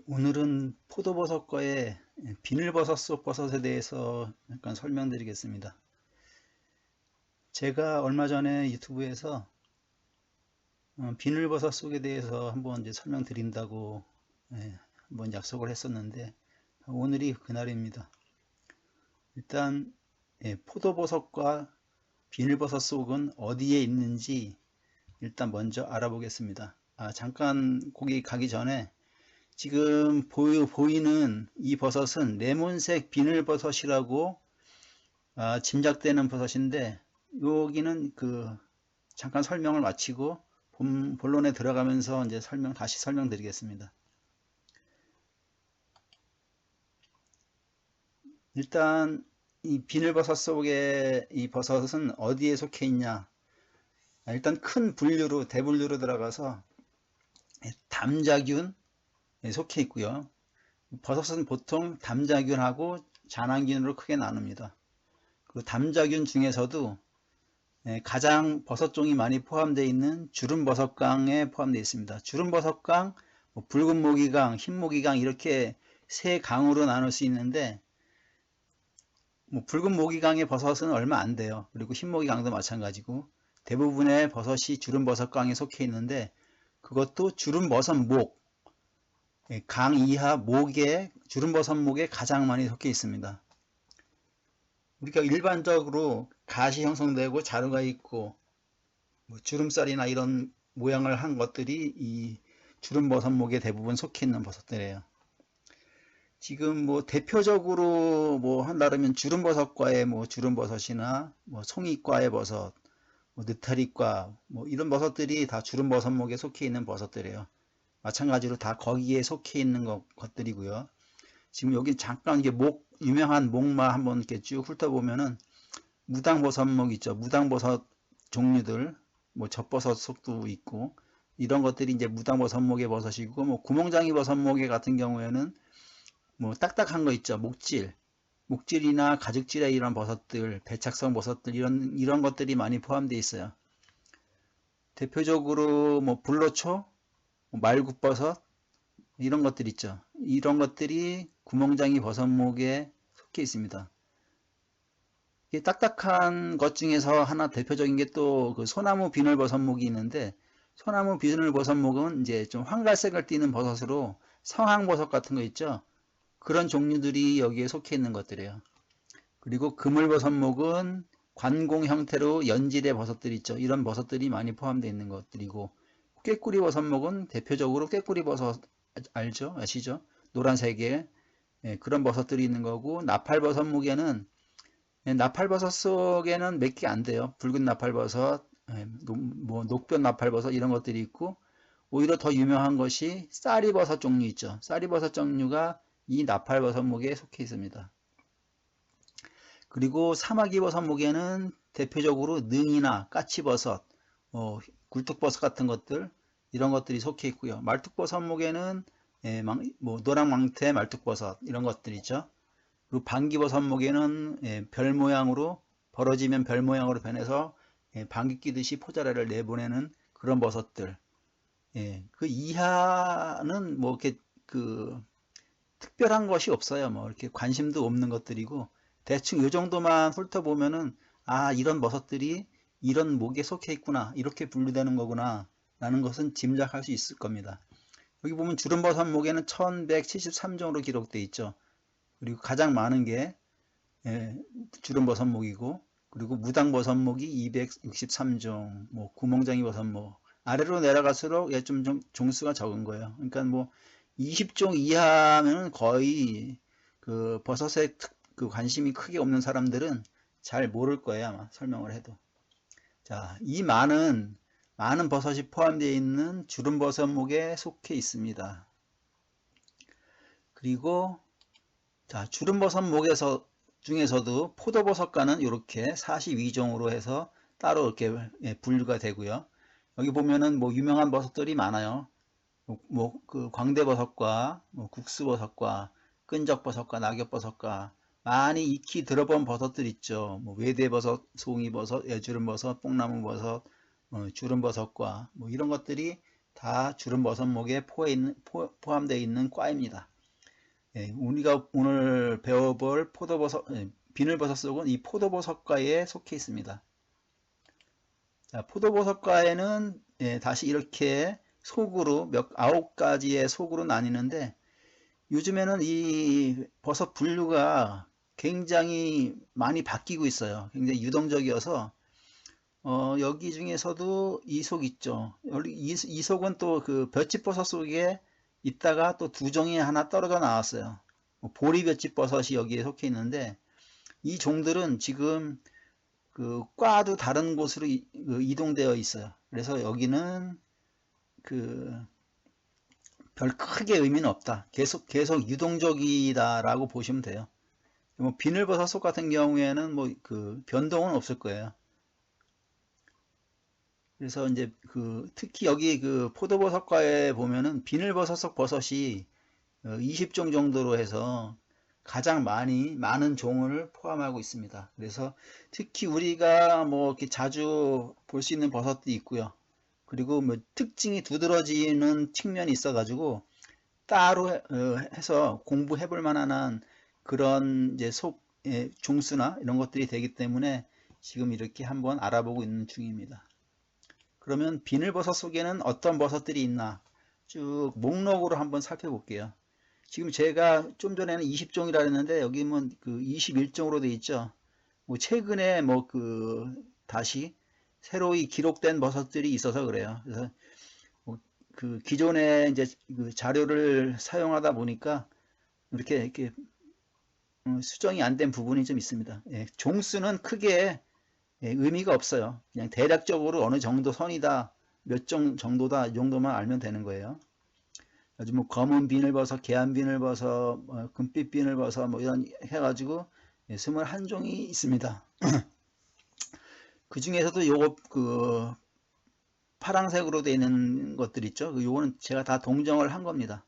오늘은 포도버섯과의 비늘버섯 속 버섯에 대해서 약간 설명드리겠습니다. 제가 얼마 전에 유튜브에서 비늘버섯 속에 대해서 한번 이제 설명드린다고 한번 약속을 했었는데 오늘이 그날입니다. 일단 포도버섯과 비늘버섯 속은 어디에 있는지 일단 먼저 알아보겠습니다. 잠깐 거기 가기 전에 지금 보이는 이 버섯은 레몬색 비늘버섯이라고 짐작되는 버섯인데 여기는 잠깐 설명을 마치고 본론에 들어가면서 이제 다시 설명드리겠습니다. 일단 이 비늘버섯 속에 이 버섯은 어디에 속해 있냐? 일단 큰 분류로 대분류로 들어가서 담자균 속해 있고요. 버섯은 보통 담자균하고 잔황균으로 크게 나눕니다. 그 담자균 중에서도 가장 버섯종이 많이 포함되어 있는 주름버섯강에 포함되어 있습니다. 주름버섯강, 붉은 모기강, 흰 모기강 이렇게 세 강으로 나눌 수 있는데 붉은 모기강의 버섯은 얼마 안 돼요. 그리고 흰 모기강도 마찬가지고 대부분의 버섯이 주름버섯강에 속해 있는데 그것도 주름버섯목, 강 이하 목에 주름버섯목에 가장 많이 속해 있습니다. 우리가 일반적으로 가시 형성되고 자루가 있고 주름살이나 이런 모양을 한 것들이 이 주름버섯목에 대부분 속해 있는 버섯들이에요. 지금 대표적으로 한다면 주름버섯과의 주름버섯이나 송이과의 버섯, 느타리과 이런 버섯들이 다 주름버섯목에 속해 있는 버섯들이에요. 마찬가지로 다 거기에 속해 있는 것들이고요. 지금 여기 잠깐 이게 유명한 목마 한번 이렇게 쭉 훑어보면은 무당버섯목 있죠. 무당버섯 종류들, 젖버섯 속도 있고 이런 것들이 이제 무당버섯목의 버섯이고 구멍장이 버섯목의 같은 경우에는 딱딱한 거 있죠. 목질이나 가죽질에 이런 버섯들, 배착성 버섯들 이런 것들이 많이 포함되어 있어요. 대표적으로 불로초, 말굽버섯 이런 것들 있죠. 이런 것들이 구멍장이 버섯목에 속해 있습니다. 이 딱딱한 것 중에서 하나 대표적인 게 또 그 소나무 비늘버섯목이 있는데 소나무 비늘버섯목은 이제 좀 황갈색을 띠는 버섯으로 성황버섯 같은 거 있죠. 그런 종류들이 여기에 속해 있는 것들이에요. 그리고 그물버섯목은 관공 형태로 연질의 버섯들이 있죠. 이런 버섯들이 많이 포함되어 있는 것들이고 꾀꾸리 버섯목은 대표적으로 꾀꾸리 버섯 알죠? 아시죠? 노란색의 그런 버섯들이 있는 거고 나팔버섯목에는 나팔버섯 속에는 몇 개 안 돼요. 붉은 나팔버섯, 녹변 나팔버섯 이런 것들이 있고 오히려 더 유명한 것이 쌀이버섯 종류 있죠. 쌀이버섯 종류가 이 나팔버섯목에 속해 있습니다. 그리고 사마귀버섯목에는 대표적으로 능이나 까치버섯, 굴뚝버섯 같은 것들 이런 것들이 속해 있고요. 말뚝버섯목에는 노랑망태 말뚝버섯 이런 것들 있죠. 그리고 방귀버섯목에는 별 모양으로 벌어지면 별 모양으로 변해서 방귀 뀌듯이 포자랄을 내보내는 그런 버섯들. 그 이하는 이렇게 특별한 것이 없어요. 이렇게 관심도 없는 것들이고 대충 이 정도만 훑어보면은 이런 버섯들이 이런 목에 속해 있구나 이렇게 분류되는 거구나 라는 것은 짐작할 수 있을 겁니다. 여기 보면 주름버섯목에는 1173종으로 기록되어 있죠. 그리고 가장 많은 게 주름버섯목이고 그리고 무당버섯목이 263종, 구멍장이 버섯목 아래로 내려갈수록 좀 종수가 적은 거예요. 그러니까 20종 이하면 거의 그 버섯에 관심이 크게 없는 사람들은 잘 모를 거예요. 아마 설명을 해도. 자, 이 많은 버섯이 포함되어 있는 주름버섯목에 속해 있습니다. 그리고 자, 주름버섯목에서 중에서도 포도버섯과는 이렇게 42종으로 해서 따로 이렇게 분류가 되고요. 여기 보면은 유명한 버섯들이 많아요. 그 광대버섯과 국수버섯과 끈적버섯과 낙엽버섯과 많이 익히 들어본 버섯들 있죠. 외대버섯, 송이버섯, 애주름버섯, 뽕나무버섯, 주름버섯과 이런 것들이 다 주름버섯목에 포함되어 있는 과입니다. 예, 우리가 오늘 배워볼 비늘버섯 속은 이 포도버섯과에 속해 있습니다. 자, 포도버섯과에는 다시 이렇게 속으로 9가지의 속으로 나뉘는데, 요즘에는 이 버섯 분류가 굉장히 많이 바뀌고 있어요. 굉장히 유동적이어서 여기 중에서도 이 속 있죠. 이 속은 또 그 볏짚버섯 속에 있다가 또 두 종이 하나 떨어져 나왔어요. 보리볏짚버섯이 여기에 속해 있는데, 이 종들은 지금 그 과도 다른 곳으로 이동되어 있어요. 그래서 여기는 그 별 크게 의미는 없다. 계속 유동적이다라고 보시면 돼요. 뭐 비늘버섯 속 같은 경우에는 뭐 그 변동은 없을 거예요. 그래서 이제 특히 여기 그 포도버섯과에 보면은 비늘버섯 속 버섯이 20종 정도로 해서 가장 많은 종을 포함하고 있습니다. 그래서 특히 우리가 뭐 이렇게 자주 볼 수 있는 버섯도 있고요. 그리고 뭐 특징이 두드러지는 측면이 있어 가지고 따로 해서 공부해 볼 만한 그런 이제 종수나 이런 것들이 되기 때문에 지금 이렇게 한번 알아보고 있는 중입니다. 그러면 비늘버섯 속에는 어떤 버섯들이 있나 쭉 목록으로 한번 살펴볼게요. 지금 제가 좀 전에는 20종이라 했는데 여기 뭐 그 21종으로 되어 있죠. 뭐 최근에 뭐 다시 새로이 기록된 버섯들이 있어서 그래요. 그래서 뭐 기존에 이제 그 자료를 사용하다 보니까 이렇게 수정이 안 된 부분이 좀 있습니다. 예, 종수는 크게 의미가 없어요. 그냥 대략적으로 어느 정도 선이다, 몇 종 정도다 이 정도만 알면 되는 거예요. 요즘 뭐 검은 비늘버섯, 계안 비늘버섯, 금빛 비늘버섯 뭐 이런 해가지고 21종이 있습니다. 그 중에서도 요거 파란색으로 되어 있는 것들 있죠. 요거는 제가 다 동정을 한 겁니다.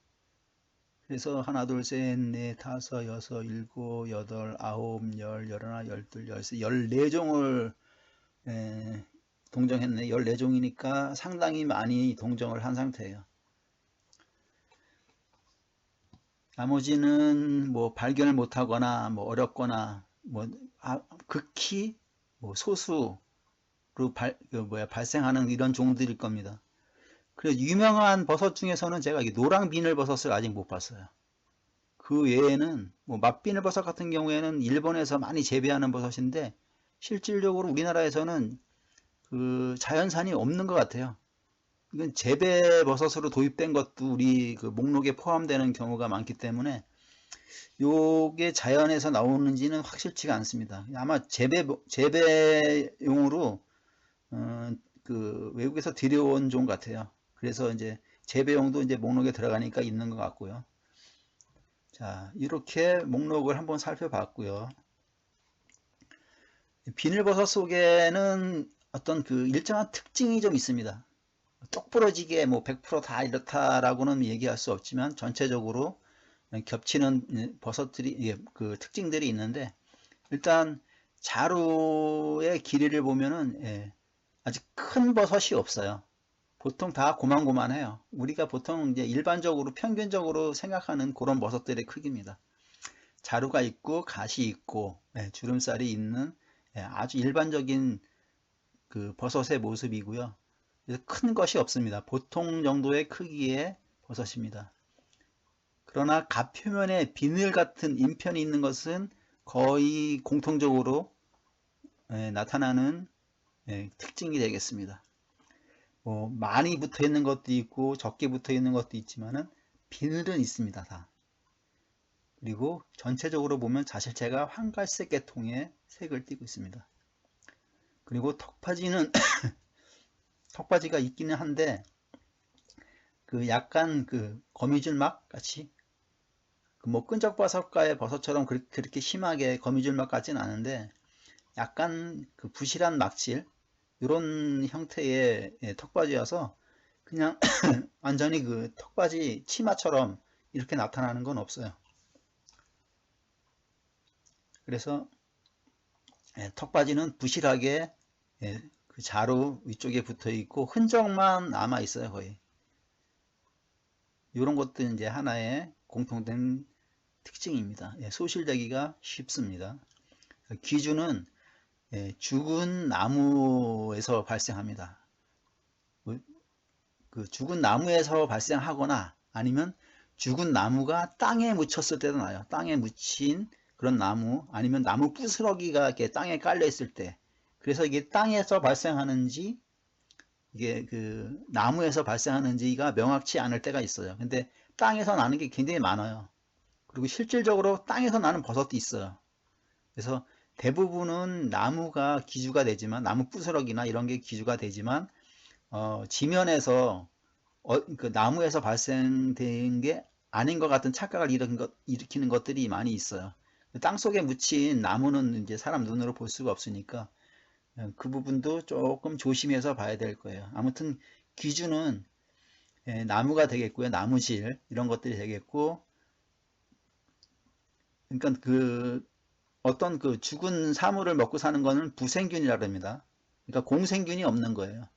그래서 하나, 둘, 셋, 넷, 다섯, 여섯, 일곱, 여덟, 아홉, 열, 열하나, 열둘, 열세, 14종을 동정했네. 14종이니까 상당히 많이 동정을 한 상태예요. 나머지는 뭐 발견을 못하거나 뭐 어렵거나 뭐 극히 뭐 소수로 발생하는 이런 종들일 겁니다. 그래서 유명한 버섯 중에서는 제가 이 노랑 비늘버섯을 아직 못 봤어요. 그 외에는 뭐 맛비늘버섯 같은 경우에는 일본에서 많이 재배하는 버섯인데 실질적으로 우리나라에서는 그 자연산이 없는 것 같아요. 이건 재배 버섯으로 도입된 것도 우리 그 목록에 포함되는 경우가 많기 때문에 요게 자연에서 나오는지는 확실치가 않습니다. 아마 재배용으로 그 외국에서 들여온 종 같아요. 그래서 이제 재배용도 이제 목록에 들어가니까 있는 것 같고요. 자, 이렇게 목록을 한번 살펴봤고요. 비늘버섯 속에는 어떤 그 일정한 특징이 좀 있습니다. 똑부러지게 뭐 100%다 이렇다라고는 얘기할 수 없지만 전체적으로 겹치는 버섯들이 그 특징들이 있는데, 일단 자루의 길이를 보면은 아직 큰 버섯이 없어요. 보통 다 고만고만해요. 우리가 보통 이제 일반적으로 평균적으로 생각하는 그런 버섯들의 크기입니다. 자루가 있고 가시 있고 주름살이 있는 아주 일반적인 그 버섯의 모습이고요. 그래서 큰 것이 없습니다. 보통 정도의 크기의 버섯입니다. 그러나 갓표면에 비늘 같은 인편이 있는 것은 거의 공통적으로 나타나는 특징이 되겠습니다. 뭐 많이 붙어 있는 것도 있고 적게 붙어 있는 것도 있지만은 비늘은 있습니다. 다. 그리고 전체적으로 보면 자실체가 황갈색 계통의 색을 띠고 있습니다. 그리고 턱받이는 턱받이가 있기는 한데 그 약간 그 거미줄막 같이 뭐 끈적버섯과의 버섯처럼 그렇게 심하게 거미줄막 같지는 않은데 약간 그 부실한 막질 이런 형태의 턱받이여서 그냥 완전히 그 턱받이 치마처럼 이렇게 나타나는 건 없어요. 그래서 턱받이는 부실하게 그 자루 위쪽에 붙어 있고 흔적만 남아 있어요. 거의 이런 것도 이제 하나의 공통된 특징입니다. 예, 소실되기가 쉽습니다. 귀주는 죽은 나무에서 발생합니다. 그 죽은 나무에서 발생하거나 아니면 죽은 나무가 땅에 묻혔을 때도 나요. 땅에 묻힌 그런 나무, 아니면 나무 부스러기가 이렇게 땅에 깔려 있을 때, 그래서 이게 땅에서 발생하는지 이게 그 나무에서 발생하는지가 명확치 않을 때가 있어요. 근데 땅에서 나는 게 굉장히 많아요. 그리고 실질적으로 땅에서 나는 버섯도 있어요. 그래서 대부분은 나무가 기주가 되지만, 나무 부스러기나 이런 게 기주가 되지만, 지면에서 그 나무에서 발생된 게 아닌 것 같은 착각을 일으키는 것들이 많이 있어요. 땅 속에 묻힌 나무는 이제 사람 눈으로 볼 수가 없으니까 그 부분도 조금 조심해서 봐야 될 거예요. 아무튼 귀주는 나무가 되겠고요. 나무실 이런 것들이 되겠고, 그러니까 그 어떤 그 죽은 사물을 먹고 사는 거는 부생균이라고 합니다. 그러니까 공생균이 없는 거예요.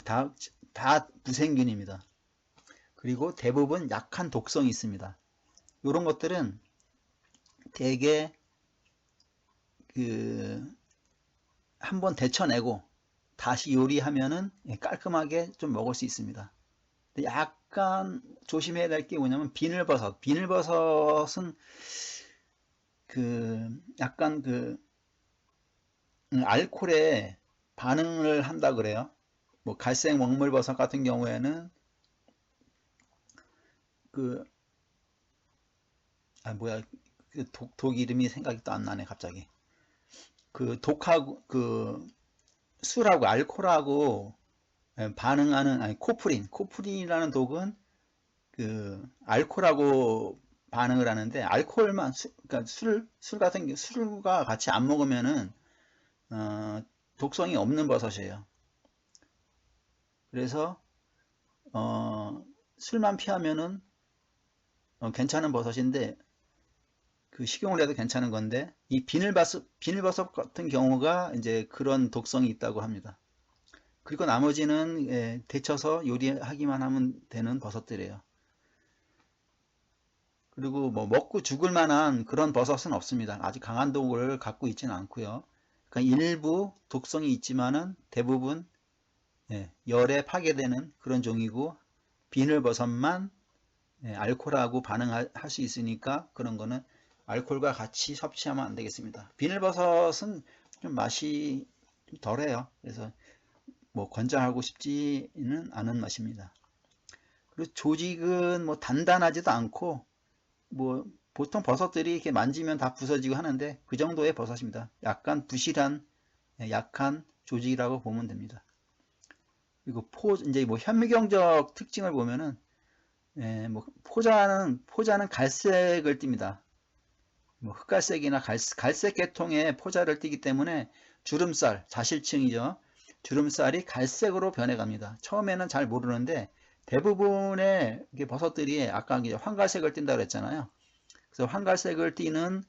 다 부생균입니다. 그리고 대부분 약한 독성이 있습니다. 이런 것들은 되게 한번 데쳐내고 다시 요리하면은 깔끔하게 좀 먹을 수 있습니다. 약간 조심해야 될 게 뭐냐면 비늘버섯. 비늘버섯은 약간 알코올에 반응을 한다 그래요. 뭐 갈색 먹물버섯 같은 경우에는 독 이름이 생각이 또 안 나네 갑자기. 독하고 술하고 알코올하고 반응하는, 코프린이라는 독은 알코올하고 반응을 하는데, 알코올만 그러니까 술 같은 게 술과 같이 안 먹으면은 독성이 없는 버섯이에요. 그래서 술만 피하면은 괜찮은 버섯인데, 식용을 해도 괜찮은 건데, 이 비늘버섯 같은 경우가 이제 그런 독성이 있다고 합니다. 그리고 나머지는 데쳐서 요리하기만 하면 되는 버섯들이에요. 그리고 뭐 먹고 죽을 만한 그런 버섯은 없습니다. 아주 강한 독을 갖고 있지는 않고요. 그러니까 일부 독성이 있지만은 대부분 열에 파괴되는 그런 종이고, 비늘버섯만 알코올하고 반응할 수 있으니까 그런 거는 알코올과 같이 섭취하면 안 되겠습니다. 비늘버섯은 좀 맛이 덜해요. 그래서 뭐 권장하고 싶지는 않은 맛입니다. 그리고 조직은 뭐 단단하지도 않고, 뭐 보통 버섯들이 이렇게 만지면 다 부서지고 하는데 그 정도의 버섯입니다. 약간 부실한 약한 조직이라고 보면 됩니다. 그리고 이제 뭐 현미경적 특징을 보면은 뭐 포자는 갈색을 띱니다. 뭐 흑갈색이나 갈색 계통의 포자를 띠기 때문에 주름살, 자실층이죠. 주름살이 갈색으로 변해갑니다. 처음에는 잘 모르는데 대부분의 버섯들이 아까 황갈색을 띈다고 그랬잖아요. 그래서 황갈색을 띠는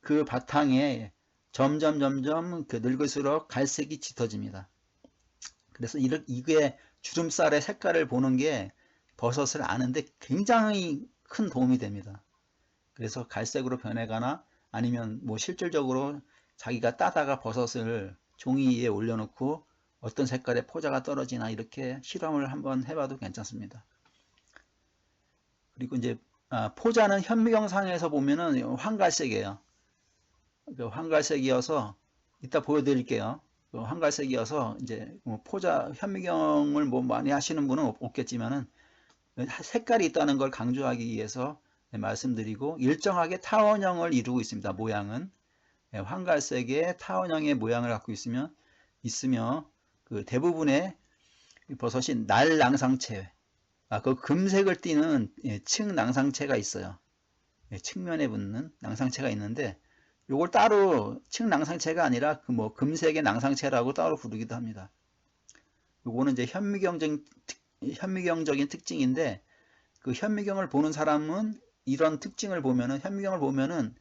그 바탕에 점점 늙을수록 갈색이 짙어집니다. 그래서 이게 주름살의 색깔을 보는 게 버섯을 아는데 굉장히 큰 도움이 됩니다. 그래서 갈색으로 변해가나, 아니면 뭐 실질적으로 자기가 따다가 버섯을 종이 위에 올려놓고 어떤 색깔의 포자가 떨어지나 이렇게 실험을 한번 해봐도 괜찮습니다. 그리고 이제 포자는 현미경상에서 보면은 황갈색이에요. 황갈색이어서 이따 보여드릴게요. 황갈색이어서 이제 뭐 포자 현미경을 뭐 많이 하시는 분은 없겠지만은 색깔이 있다는 걸 강조하기 위해서 말씀드리고, 일정하게 타원형을 이루고 있습니다. 모양은 황갈색의 타원형의 모양을 갖고 있으며 그 대부분의 버섯이 날낭상체, 그 금색을 띠는 층낭상체가 있어요. 측면에 붙는 낭상체가 있는데, 요걸 따로 층낭상체가 아니라 뭐 금색의 낭상체라고 따로 부르기도 합니다. 요거는 이제 현미경적인 특징인데, 그 현미경을 보는 사람은 이런 특징을 보면은, 현미경을 보면은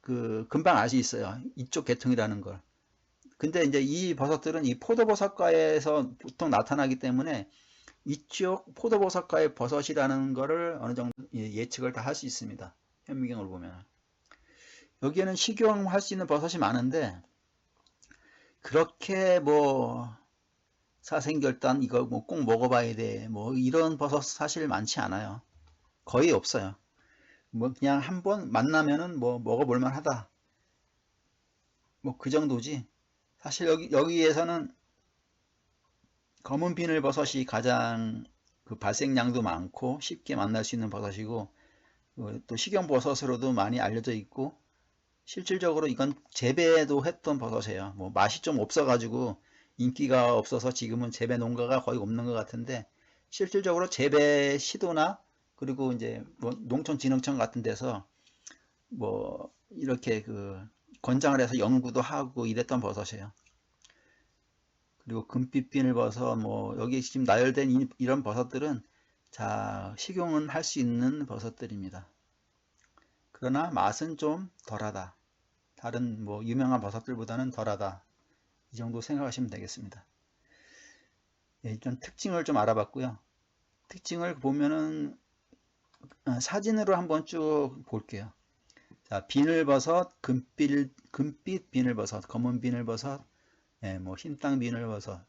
금방 알 수 있어요. 이쪽 계통이라는 걸. 근데 이제 이 버섯들은 이 포도버섯과에서 보통 나타나기 때문에 이쪽 포도버섯과의 버섯이라는 거를 어느 정도 예측을 다 할 수 있습니다. 현미경을 보면. 여기에는 식용할 수 있는 버섯이 많은데 그렇게 뭐 사생결단 이거 뭐 꼭 먹어봐야 돼 뭐 이런 버섯 사실 많지 않아요. 거의 없어요. 뭐 그냥 한번 만나면은 뭐 먹어볼 만하다 뭐 그 정도지. 사실 여기에서는 검은 비늘버섯이 가장 그 발생량도 많고 쉽게 만날 수 있는 버섯이고 또 식용버섯으로도 많이 알려져 있고 실질적으로 이건 재배도 했던 버섯이에요. 뭐 맛이 좀 없어가지고 인기가 없어서 지금은 재배 농가가 거의 없는 것 같은데 실질적으로 재배 시도나 그리고 이제 뭐 농촌진흥청 같은 데서 뭐 이렇게 그 권장을 해서 연구도 하고 이랬던 버섯이에요. 그리고 금빛 비늘버섯 뭐 여기 지금 나열된 이런 버섯들은 자 식용은 할 수 있는 버섯들입니다. 그러나 맛은 좀 덜하다. 다른 뭐 유명한 버섯들보다는 덜하다. 이 정도 생각하시면 되겠습니다. 예, 일단 특징을 좀 알아봤고요. 특징을 보면은 사진으로 한번 쭉 볼게요. 자, 비늘버섯, 금빛 비늘버섯, 검은 비늘버섯, 예, 뭐 흰땅 비늘버섯.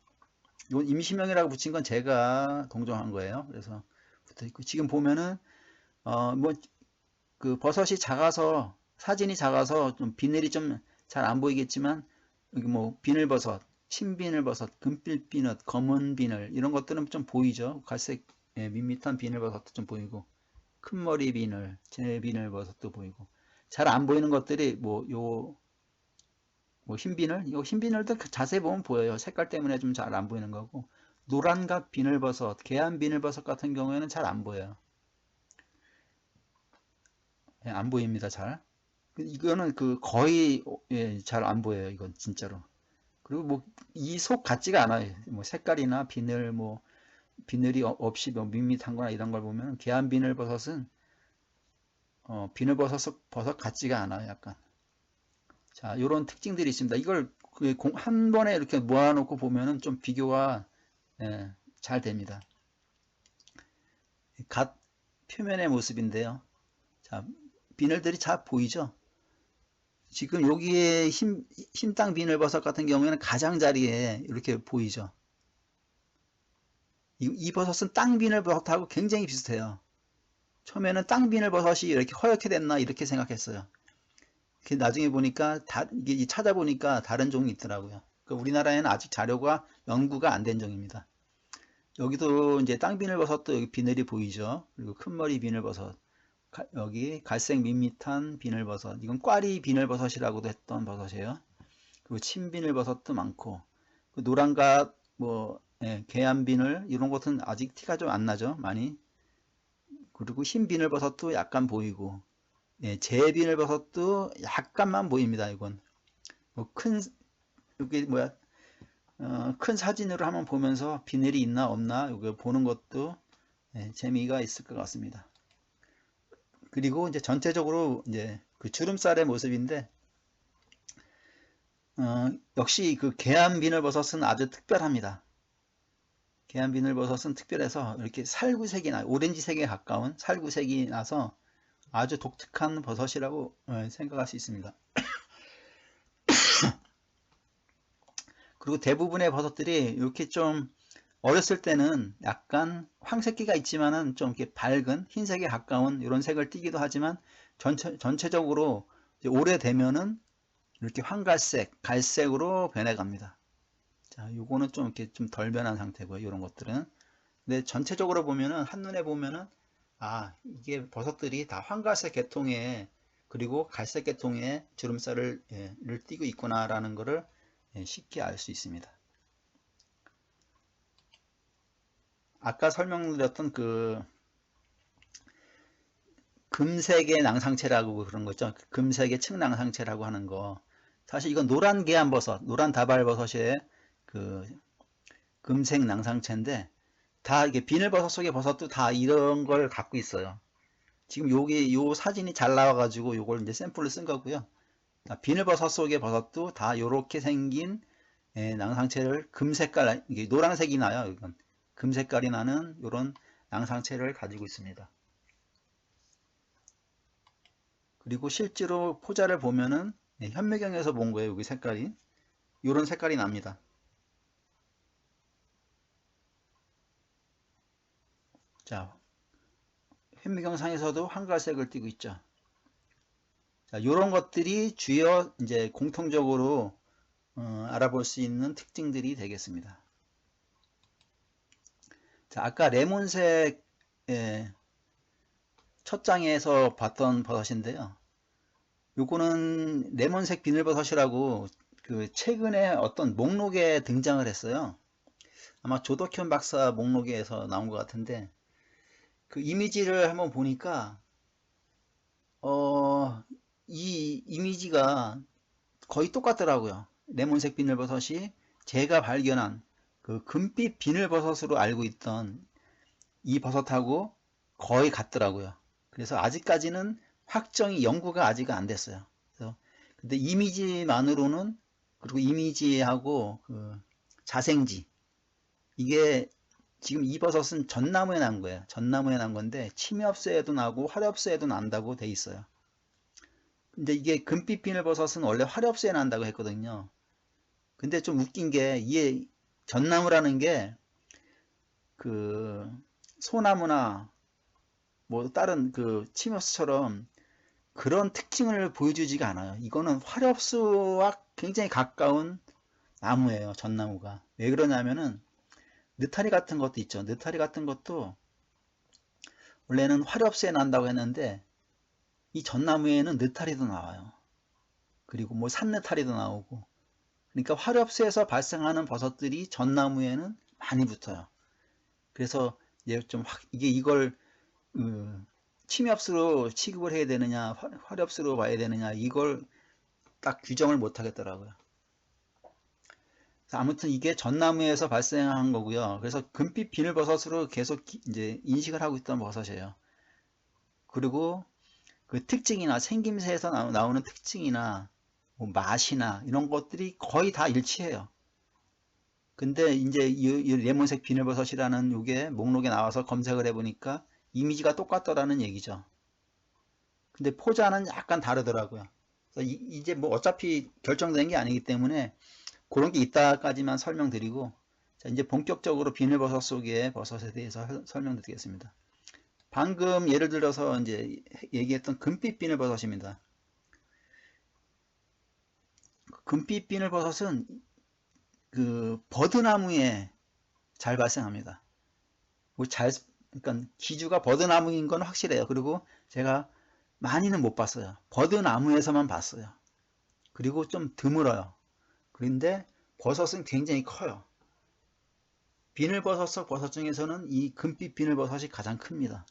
이건 임시명이라고 붙인 건 제가 동정한 거예요. 그래서 붙어 있고 지금 보면은 뭐 그 버섯이 작아서 사진이 작아서 좀 비늘이 좀 잘 안 보이겠지만 여기 뭐 비늘버섯, 흰비늘버섯, 금빛 비늘, 검은 비늘 이런 것들은 좀 보이죠. 갈색 예, 밋밋한 비늘버섯도 좀 보이고 큰 머리 비늘, 제 비늘버섯도 보이고 잘 안 보이는 것들이 뭐 흰비늘? 이 흰비늘도 자세히 보면 보여요. 색깔 때문에 좀 잘 안 보이는 거고 노란각 비늘버섯, 계란 비늘버섯 같은 경우에는 잘 안 보여요. 예, 안 보입니다. 잘. 이거는 그 거의 예, 잘 안 보여요. 이건 진짜로. 그리고 뭐 이 속 같지가 않아요. 뭐 색깔이나 비늘 뭐 비늘이 없이 뭐 밋밋한 거나 이런 걸 보면 계란 비늘버섯은 비늘버섯 같지가 않아요. 약간. 자, 이런 특징들이 있습니다. 이걸 한 번에 이렇게 모아놓고 보면은 좀 비교가 예, 잘 됩니다. 갓 표면의 모습인데요. 자, 비늘들이 잘 보이죠? 지금 여기에 흰땅 비늘버섯 같은 경우에는 가장자리에 이렇게 보이죠? 이 버섯은 땅 비늘버섯하고 굉장히 비슷해요. 처음에는 땅 비늘버섯이 이렇게 허옇게 됐나 이렇게 생각했어요. 나중에 보니까 이게 찾아보니까 다른 종이 있더라고요. 그러니까 우리나라에는 아직 자료가 연구가 안 된 종입니다. 여기도 이제 땅 비늘버섯도 여기 비늘이 보이죠. 그리고 큰머리 비늘버섯, 여기 갈색 밋밋한 비늘버섯, 이건 꽈리 비늘버섯이라고도 했던 버섯이에요. 그리고 친비늘버섯도 많고, 그 노란갓 뭐 예, 계안비늘 이런 것은 아직 티가 좀 안 나죠, 많이. 그리고 흰 비늘버섯도 약간 보이고, 예, 제비늘버섯도 약간만 보입니다. 이건 뭐 여기 뭐야 큰 사진으로 한번 보면서 비늘이 있나 없나 이거 보는 것도 예, 재미가 있을 것 같습니다. 그리고 이제 전체적으로 이제 그 주름살의 모습인데 역시 그 계안 비늘버섯은 아주 특별합니다. 계안 비늘버섯은 특별해서 이렇게 살구색이 나요. 오렌지색에 가까운 살구색이 나서 아주 독특한 버섯이라고 생각할 수 있습니다. 그리고 대부분의 버섯들이 이렇게 좀 어렸을 때는 약간 황색기가 있지만은 좀 이렇게 밝은 흰색에 가까운 이런 색을 띠기도 하지만 전체적으로 오래되면은 이렇게 황갈색, 갈색으로 변해갑니다. 자, 요거는 좀 이렇게 좀 덜 변한 상태고요. 이런 것들은. 근데 전체적으로 보면은 한눈에 보면은 아, 이게 버섯들이 다 황갈색 계통의 그리고 갈색 계통의 주름살을 띠고 있구나라는 것을 쉽게 알 수 있습니다. 아까 설명드렸던 그 금색의 낭상체라고 그런 거죠. 금색의 층낭상체라고 하는 거. 사실 이건 노란 계안버섯, 노란 다발버섯의 그 금색 낭상체인데 다 이게 비늘버섯 속의 버섯도 다 이런 걸 갖고 있어요. 지금 요 사진이 잘 나와가지고 요걸 이제 샘플로 쓴 거고요. 비늘버섯 속의 버섯도 다 요렇게 생긴 낭상체를 금색깔, 이게 노란색이 나요. 이건 금색깔이 나는 이런 양상체를 가지고 있습니다. 그리고 실제로 포자를 보면은 현미경에서 본 거예요. 여기 색깔이 이런 색깔이 납니다. 자, 현미경상에서도 한갈색을 띠고 있죠. 자, 이런 것들이 주요 이제 공통적으로 알아볼 수 있는 특징들이 되겠습니다. 자, 아까 레몬색 첫 장에서 봤던 버섯인데요. 요거는 레몬색 비늘버섯이라고 그 최근에 어떤 목록에 등장을 했어요. 아마 조덕현 박사 목록에서 나온 것 같은데 그 이미지를 한번 보니까 이 이미지가 거의 똑같더라고요. 레몬색 비늘버섯이 제가 발견한 그 금빛 비늘버섯으로 알고 있던 이 버섯하고 거의 같더라고요. 그래서 아직까지는 확정이 연구가 아직 안 됐어요. 그래서 근데 이미지만으로는 그리고 이미지하고 그 자생지 이게 지금 이 버섯은 전나무에 난 거예요. 전나무에 난 건데 침엽새에도 나고 화렵새에도 난다고 돼 있어요. 근데 이게 금빛 비늘버섯은 원래 화렵새에 난다고 했거든요. 근데 좀 웃긴 게 이게 전나무라는 게 그 소나무나 뭐 다른 그 침엽수처럼 그런 특징을 보여주지가 않아요. 이거는 화렵수와 굉장히 가까운 나무예요. 전나무가. 왜 그러냐면은 느타리 같은 것도 있죠. 느타리 같은 것도 원래는 화렵수에 난다고 했는데 이 전나무에는 느타리도 나와요. 그리고 뭐 산느타리도 나오고 그러니까 화렵수에서 발생하는 버섯들이 전나무에는 많이 붙어요. 그래서 이제 좀 이게 이걸 침엽수로 취급을 해야 되느냐 화렵수로 봐야 되느냐 이걸 딱 규정을 못 하겠더라고요. 아무튼 이게 전나무에서 발생한 거고요. 그래서 금빛 비늘버섯으로 계속 이제 인식을 하고 있던 버섯이에요. 그리고 그 특징이나 생김새에서 나오는 특징이나 뭐 맛이나 이런 것들이 거의 다 일치해요. 근데 이제 이 레몬색 비늘버섯이라는 이게 목록에 나와서 검색을 해보니까 이미지가 똑같더라는 얘기죠. 근데 포자는 약간 다르더라고요. 그래서 이제 뭐 어차피 결정된 게 아니기 때문에 그런 게 있다까지만 설명드리고 자, 이제 본격적으로 비늘버섯 속의 버섯에 대해서 설명드리겠습니다. 방금 예를 들어서 이제 얘기했던 금빛 비늘버섯입니다. 금빛 비늘버섯은 그 버드나무에 잘 발생합니다. 그러니까 기주가 버드나무인 건 확실해요. 그리고 제가 많이는 못 봤어요. 버드나무에서만 봤어요. 그리고 좀 드물어요. 그런데 버섯은 굉장히 커요. 비늘버섯 속 버섯 중에서는 이 금빛 비늘버섯이 가장 큽니다.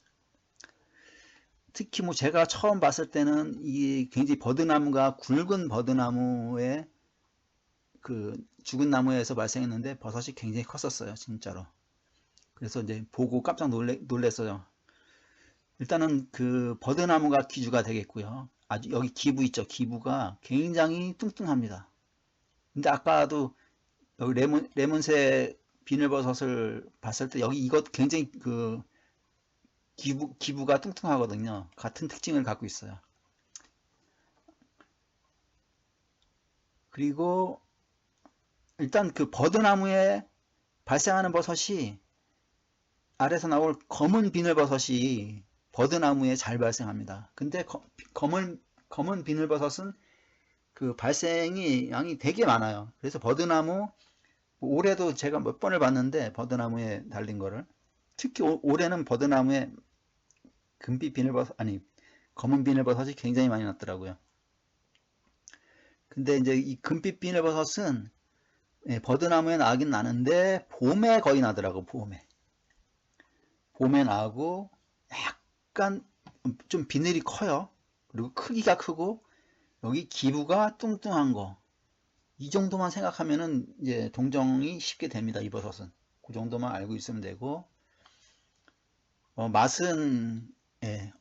특히 뭐 제가 처음 봤을 때는 이 굉장히 버드나무가 굵은 버드나무에 그 죽은 나무에서 발생했는데 버섯이 굉장히 컸었어요. 진짜로. 그래서 이제 보고 깜짝 놀랐어요. 일단은 그 버드나무가 기주가 되겠고요. 아주 여기 기부 있죠. 기부가 굉장히 뚱뚱합니다. 근데 아까도 여기 레몬색 비늘버섯을 봤을 때 여기 이것 굉장히 그 기부가 뚱뚱하거든요. 같은 특징을 갖고 있어요. 그리고 일단 그 버드나무에 발생하는 버섯이 아래서 나올 검은 비늘버섯이 버드나무에 잘 발생합니다. 근데 검은 비늘버섯은 그 발생이 양이 되게 많아요. 그래서 버드나무 올해도 제가 몇 번을 봤는데 버드나무에 달린 거를 특히 올해는 버드나무에 금빛 비늘버섯 아니 검은 비늘버섯이 굉장히 많이 났더라고요. 근데 이제 이 금빛 비늘버섯은 버드나무에 나긴 나는데 봄에 거의 나더라고. 봄에 나고 약간 좀 비늘이 커요. 그리고 크기가 크고 여기 기부가 뚱뚱한 거. 이 정도만 생각하면은 이제 동정이 쉽게 됩니다. 이 버섯은. 그 정도만 알고 있으면 되고 맛은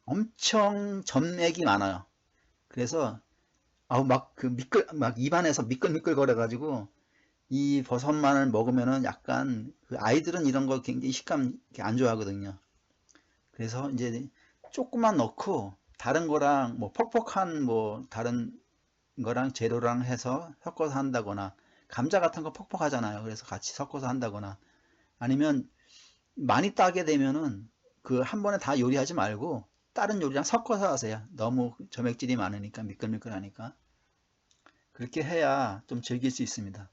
엄청 점액이 많아요. 그래서 막 입안에서 미끌미끌 거려 가지고 이 버섯만을 먹으면은 약간 그 아이들은 이런 거 굉장히 식감 안 좋아하거든요. 그래서 이제 조금만 넣고 다른 거랑 뭐 퍽퍽한 뭐 다른 거랑 재료랑 해서 섞어서 한다거나, 감자 같은 거 퍽퍽하잖아요. 그래서 같이 섞어서 한다거나, 아니면 많이 따게 되면은 그 한 번에 다 요리하지 말고 다른 요리랑 섞어서 하세요. 너무 점액질이 많으니까 미끌미끌하니까. 그렇게 해야 좀 즐길 수 있습니다.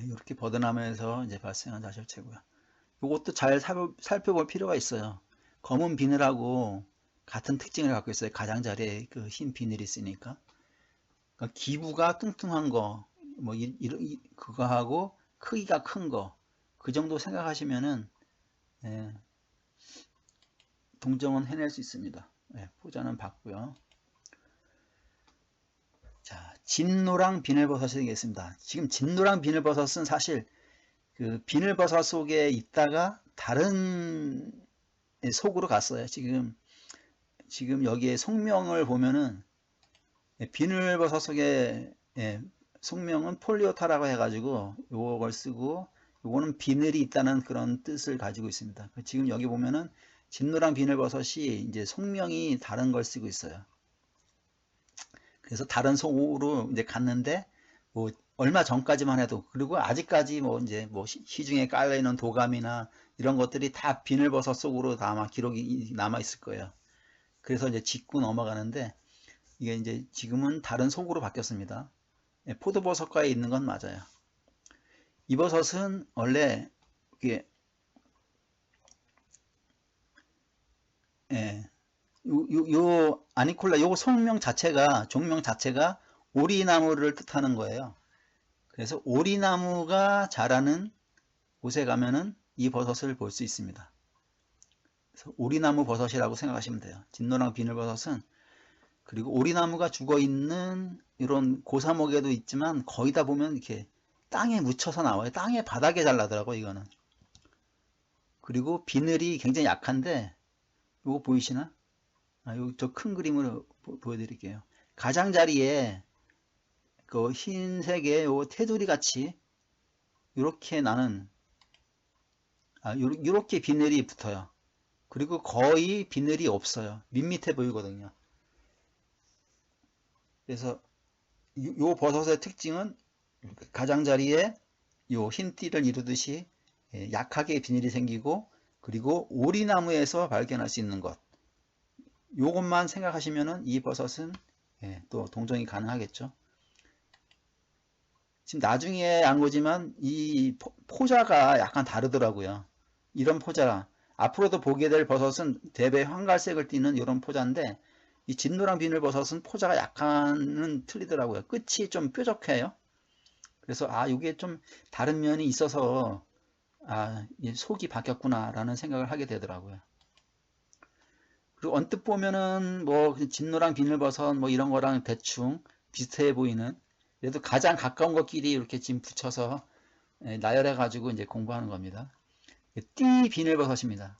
이렇게 버드나무에서 이제 발생한 자실체고요. 이것도 잘 살펴볼 필요가 있어요. 검은 비늘하고 같은 특징을 갖고 있어요. 가장자리에 그 흰 비늘이 있으니까. 그러니까 기부가 뚱뚱한 거, 뭐 그거 하고 크기가 큰 거, 그 정도 생각하시면은 예, 동정은 해낼 수 있습니다. 예, 포자는 받고요. 자, 진노랑 비늘버섯이 되겠습니다. 지금 진노랑 비늘버섯은 사실 그 비늘버섯 속에 있다가 다른 속으로 갔어요. 지금 여기에 속명을 보면은 비늘버섯 속에 속명은 폴리오타라고 해가지고 요걸 쓰고, 요거는 비늘이 있다는 그런 뜻을 가지고 있습니다. 지금 여기 보면은 진노랑 비늘버섯이 이제 속명이 다른 걸 쓰고 있어요. 그래서 다른 속으로 이제 갔는데, 뭐 얼마 전까지만 해도, 그리고 아직까지 뭐 이제 뭐 시중에 깔려 있는 도감이나 이런 것들이 다 비늘버섯 속으로 다 아마 기록이 남아 있을 거예요. 그래서 이제 짚고 넘어가는데, 이게 이제 지금은 다른 속으로 바뀌었습니다. 포도버섯과에 있는 건 맞아요. 이 버섯은 원래 이게 예, 요 아니콜라 요 속명 자체가, 종명 자체가 오리나무를 뜻하는 거예요. 그래서 오리나무가 자라는 곳에 가면은 이 버섯을 볼 수 있습니다. 그래서 오리나무 버섯이라고 생각하시면 돼요. 진노랑 비늘버섯은. 그리고 오리나무가 죽어 있는 이런 고사목에도 있지만 거의 다 보면 이렇게 땅에 묻혀서 나와요. 땅에 바닥에 잘 나더라고 이거는. 그리고 비늘이 굉장히 약한데, 이거 보이시나? 요 저 큰 그림으로 보여드릴게요. 가장자리에 그 흰색의 요 테두리 같이 이렇게 나는, 요렇게 비늘이 붙어요. 그리고 거의 비늘이 없어요. 밋밋해 보이거든요. 그래서 요 버섯의 특징은 가장자리에 요 흰띠를 이루듯이 약하게 비늘이 생기고, 그리고 오리나무에서 발견할 수 있는 것, 요것만 생각하시면은 이 버섯은 또 동정이 가능하겠죠. 지금 나중에 안 거지만 이 포자가 약간 다르더라고요. 이런 포자, 앞으로도 보게 될 버섯은 대배 황갈색을 띠는 이런 포자인데, 이 진노랑 비늘버섯은 포자가 약간은 틀리더라고요. 끝이 좀 뾰족해요. 그래서 이게 좀 다른 면이 있어서 속이 바뀌었구나 라는 생각을 하게 되더라고요. 그리고 언뜻 보면은 뭐 진노랑 비늘버섯 뭐 이런 거랑 대충 비슷해 보이는, 그래도 가장 가까운 것끼리 이렇게 지금 붙여서 나열해 가지고 이제 공부하는 겁니다. 띠 비늘버섯입니다.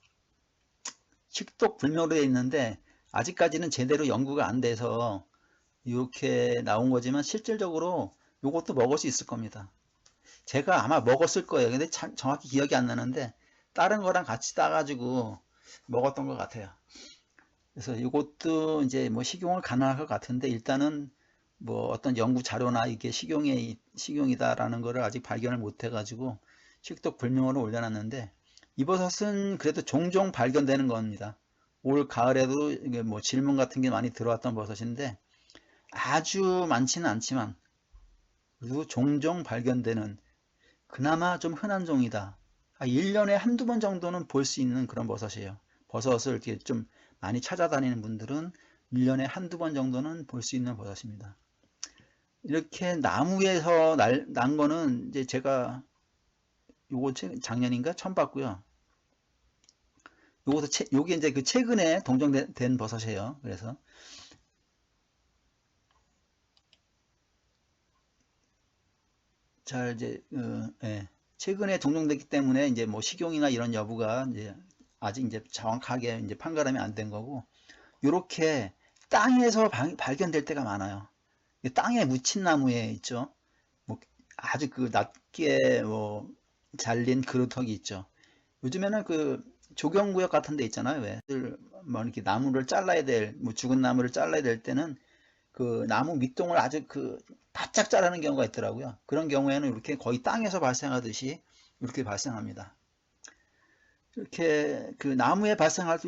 식독 불명으로 되어 있는데 아직까지는 제대로 연구가 안 돼서 이렇게 나온 거지만, 실질적으로 이것도 먹을 수 있을 겁니다. 제가 아마 먹었을 거예요. 근데 정확히 기억이 안 나는데 다른 거랑 같이 따가지고 먹었던 것 같아요. 그래서 이것도 이제 뭐 식용을 가능할 것 같은데, 일단은 뭐 어떤 연구 자료나 이게 식용이다라는 거를 아직 발견을 못 해가지고 식독 불명으로 올려놨는데, 이 버섯은 그래도 종종 발견되는 겁니다. 올 가을에도 이게 뭐 질문 같은 게 많이 들어왔던 버섯인데, 아주 많지는 않지만 그리고 종종 발견되는, 그나마 좀 흔한 종이다. 1년에 한두 번 정도는 볼 수 있는 그런 버섯이에요. 버섯을 이렇게 좀 많이 찾아다니는 분들은 1년에 한두 번 정도는 볼 수 있는 버섯입니다. 이렇게 나무에서 난 거는 이제 제가 요거 작년인가 처음 봤고요. 요게 이제 그 최근에 동정된 버섯이에요. 그래서 잘 이제 최근에 동정됐기 때문에 이제 뭐 식용이나 이런 여부가 이제 아직 이제 정확하게 이제 판가름이 안 된 거고, 이렇게 땅에서 발견될 때가 많아요. 땅에 묻힌 나무에 있죠. 뭐 아주 그 낮게 잘린 그루터기 있죠. 요즘에는 그 조경구역 같은 데 있잖아요. 왜? 뭐 이렇게 나무를 잘라야 뭐 죽은 나무를 잘라야 될 때는 그 나무 밑동을 아주 그 바짝 자르는 경우가 있더라고요. 그런 경우에는 이렇게 거의 땅에서 발생하듯이 이렇게 발생합니다. 이렇게 그 나무에 발생할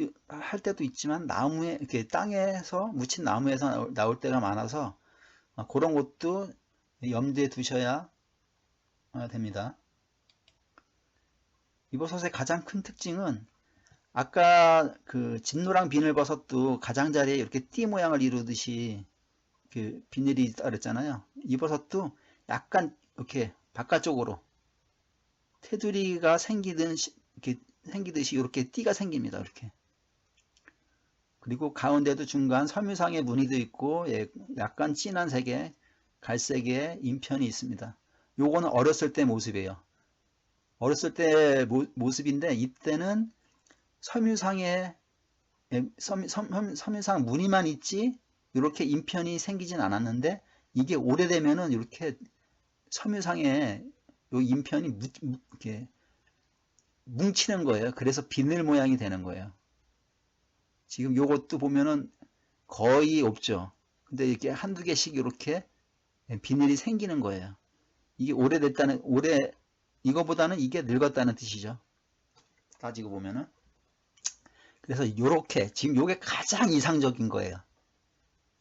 때도 있지만 나무에 이렇게 땅에서 묻힌 나무에서 나올 때가 많아서 그런 것도 염두에 두셔야 됩니다. 이 버섯의 가장 큰 특징은 아까 그 진노랑 비늘버섯도 가장자리에 이렇게 띠 모양을 이루듯이 그 비늘이 있다 그랬잖아요. 이 버섯도 약간 이렇게 바깥쪽으로 테두리가 생기듯이 이렇게 띠가 생깁니다. 이렇게. 그리고 가운데도 중간 섬유상의 무늬도 있고 약간 진한 색의 갈색의 인편이 있습니다. 요거는 어렸을 때 모습이에요. 어렸을 때 모습인데 이때는 섬유상의 섬유상 무늬만 있지 이렇게 인편이 생기진 않았는데 이게 오래되면은 이렇게 섬유상에 요 인편이 이렇게 뭉치는 거예요. 그래서 비늘 모양이 되는 거예요. 지금 요것도 보면은 거의 없죠. 근데 이렇게 한두 개씩 이렇게 비늘이 생기는 거예요. 이게 오래됐다는, 이거보다는 이게 늙었다는 뜻이죠. 따지고 보면은. 그래서 요렇게, 지금 요게 가장 이상적인 거예요.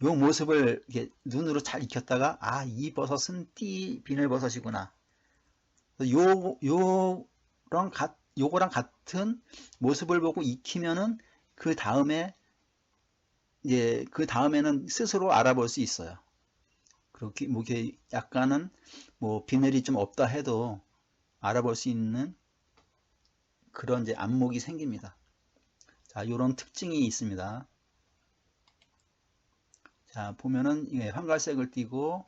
요 모습을 이렇게 눈으로 잘 익혔다가, 아, 이 버섯은 비늘버섯이구나. 요거랑 같은 모습을 보고 익히면은 그 다음에 이제 그 다음에는 스스로 알아볼 수 있어요. 그렇게 뭐 이렇게 약간은 뭐 비늘이 좀 없다 해도 알아볼 수 있는 그런 이제 안목이 생깁니다. 자, 요런 특징이 있습니다. 자, 보면은 이게 황갈색을 띠고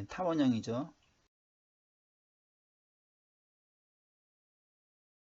타원형이죠.